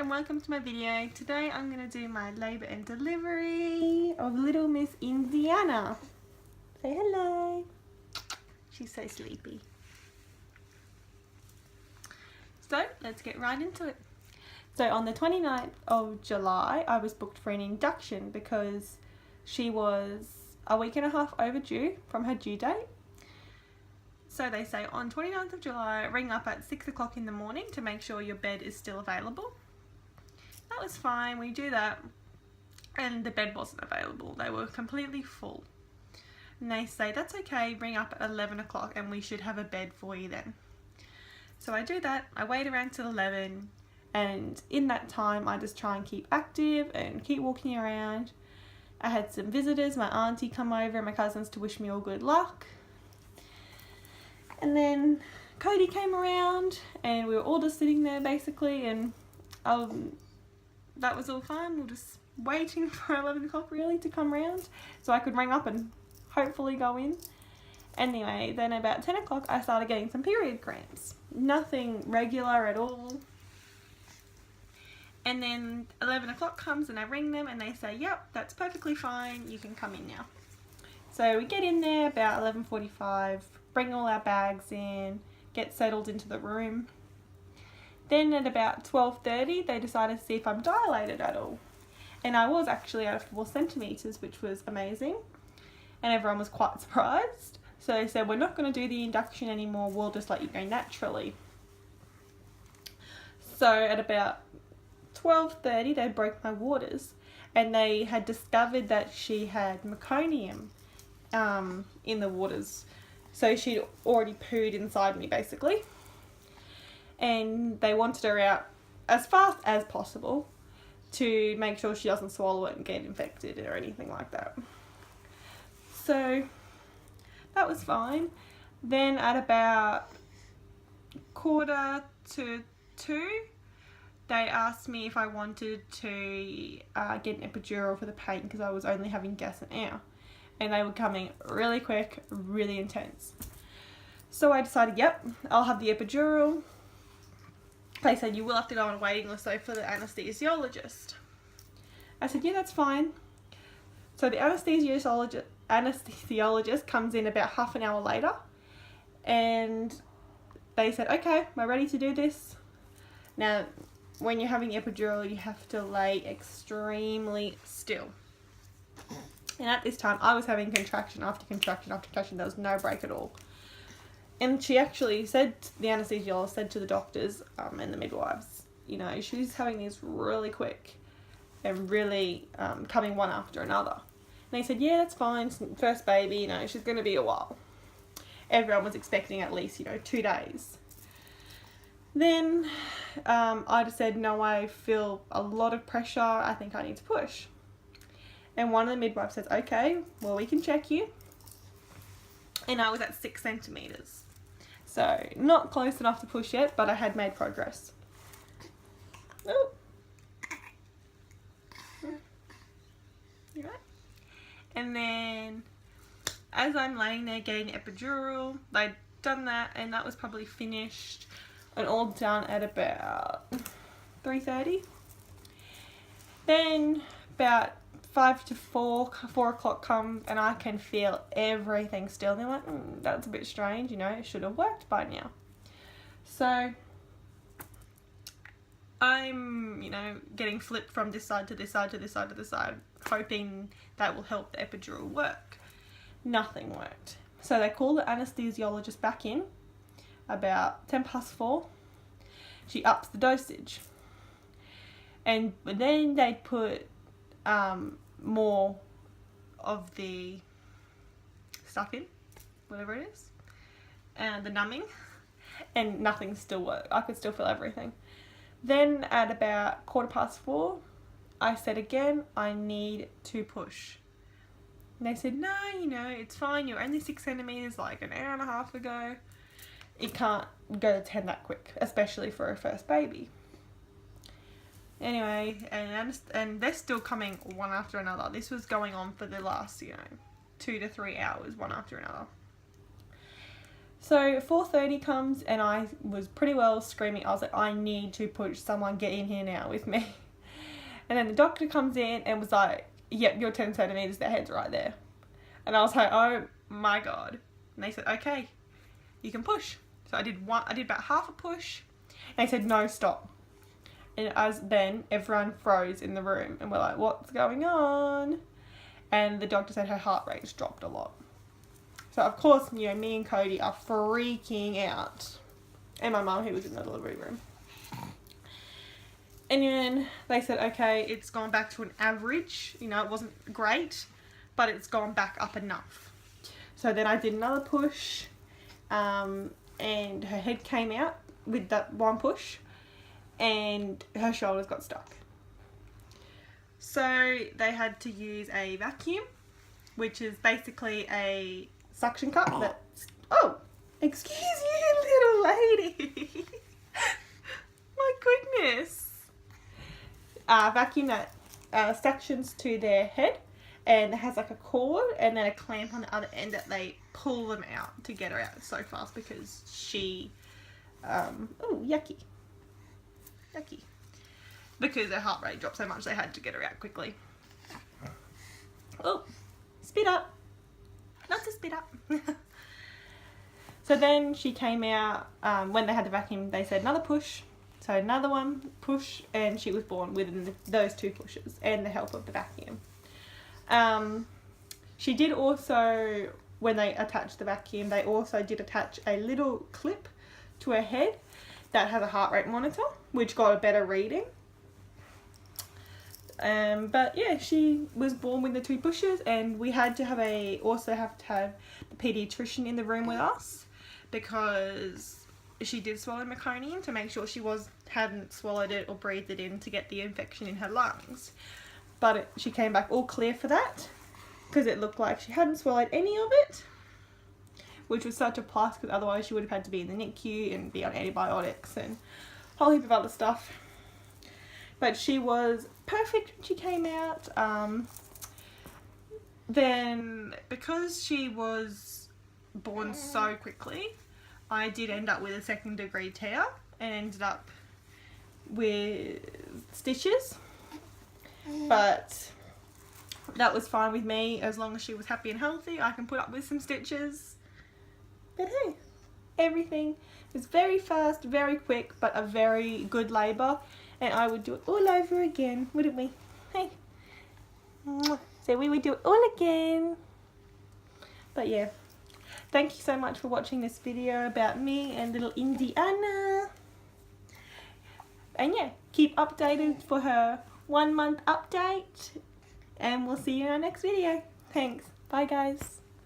and welcome to my video. Today I'm going to do my labour and delivery of little Miss Indiana. Say hello. She's so sleepy. So let's get right into it. So on the 29th of July I was booked for an induction because she was a week and a half overdue from her due date. So they say on 29th of July, ring up at 6 o'clock in the morning to make sure your bed is still available. That was fine, we do that, and the bed wasn't available. They were completely full. And they say, that's okay, ring up at 11 o'clock and we should have a bed for you then. So I do that, I wait around till 11, and in that time I just try and keep active and keep walking around. I had some visitors, my auntie come over and my cousins to wish me all good luck. And then Cody came around and we were all just sitting there basically, and that was all fine. We were just waiting for 11 o'clock really to come around so I could ring up and hopefully go in. Anyway, then about 10 o'clock I started getting some period cramps. Nothing regular at all. And then 11 o'clock comes and I ring them and they say, yep, that's perfectly fine, you can come in now. So we get in there about 11:45, bring all our bags in, get settled into the room. Then at about 12:30 they decided to see if I'm dilated at all. And I was actually at 4 centimetres, which was amazing. And everyone was quite surprised. So they said, we're not going to do the induction anymore, we'll just let you go naturally. So at about 12:30 they broke my waters and they had discovered that she had meconium in the waters. So she'd already pooed inside me basically. And they wanted her out as fast as possible to make sure she doesn't swallow it and get infected or anything like that. So that was fine. Then at about 1:45, they asked me if I wanted to get an epidural for the pain because I was only having gas and air. And they were coming really quick, really intense. So I decided, yep, I'll have the epidural. They said, you will have to go on a waiting list though for the anaesthesiologist. I said, yeah, that's fine. So the anaesthesiologist comes in about half an hour later and they said, okay, we're ready to do this. Now, when you're having the epidural, you have to lay extremely still. And at this time, I was having contraction after contraction after contraction. There was no break at all. And she actually said, the anaesthesiologist said to the doctors and the midwives, you know, she's having these really quick and really coming one after another. And they said, yeah, that's fine. First baby, you know, she's going to be a while. Everyone was expecting at least, 2 days. Then I just said, no, I feel a lot of pressure. I think I need to push. And one of the midwives says, okay, well, we can check you. And I was at 6 centimetres. So not close enough to push yet, but I had made progress. Oh. You right? And then as I'm laying there getting epidural, they'd done that and that was probably finished and all done at about 3:30. Then about 5 to 4 o'clock comes and I can feel everything still. And they're like, that's a bit strange, it should have worked by now. So I'm, getting flipped from this side to this side to this side to this side, hoping that will help the epidural work. Nothing worked. So they call the anaesthesiologist back in about 4:10. She ups the dosage. And then they put more of the stuff in, whatever it is, and the numbing, and nothing still worked. I could still feel everything. Then at about 4:15, I said again, I need to push. And they said, no, it's fine. You're only 6 centimetres like an hour and a half ago. It can't go to 10 that quick, especially for a first baby. Anyway, and they're still coming one after another. This was going on for the last, 2 to 3 hours, one after another. So 4:30 comes and I was pretty well screaming. I was like, I need to push, someone get in here now with me. And then the doctor comes in and was like, yep, you're 10 centimetres, the head's right there. And I was like, oh my God. And they said, okay, you can push. So I did about half a push. And they said, no, stop. And then everyone froze in the room and we're like, what's going on? And the doctor said her heart rate's dropped a lot. So of course, you know, me and Cody are freaking out. And my mum, who was in the delivery room. And then they said, okay, it's gone back to an average. You know, it wasn't great, but it's gone back up enough. So then I did another push, and her head came out with that one push, and her shoulders got stuck. So they had to use a vacuum, which is basically a suction cup that's... Oh, excuse you, little lady. My goodness. Vacuum that suctions to their head, and it has like a cord and then a clamp on the other end that they pull them out to get her out so fast because she... oh, yucky. Because her heart rate dropped so much they had to get her out quickly. Oh, spit up. Not to spit up. So then she came out, when they had the vacuum, they said another push. So another one push, and she was born within those 2 pushes and the help of the vacuum. She did also, when they attached the vacuum, they also did attach a little clip to her head that has a heart rate monitor, which got a better reading. But yeah, she was born with the 2 pushes, and we had to also have the pediatrician in the room with us because she did swallow meconium to make sure she hadn't swallowed it or breathed it in to get the infection in her lungs. But she came back all clear for that because it looked like she hadn't swallowed any of it, which was such a plus because otherwise she would have had to be in the NICU and be on antibiotics and a whole heap of other stuff. But she was perfect when she came out. Then, because she was born so quickly, I did end up with a 2nd-degree tear and ended up with stitches. But that was fine with me as long as she was happy and healthy. I can put up with some stitches. But hey, everything was very fast, very quick, but a very good labour. And I would do it all over again, wouldn't we? Hey. So we would do it all again. But yeah. Thank you so much for watching this video about me and little Indiana. And yeah, keep updated for her 1-month update. And we'll see you in our next video. Thanks. Bye guys.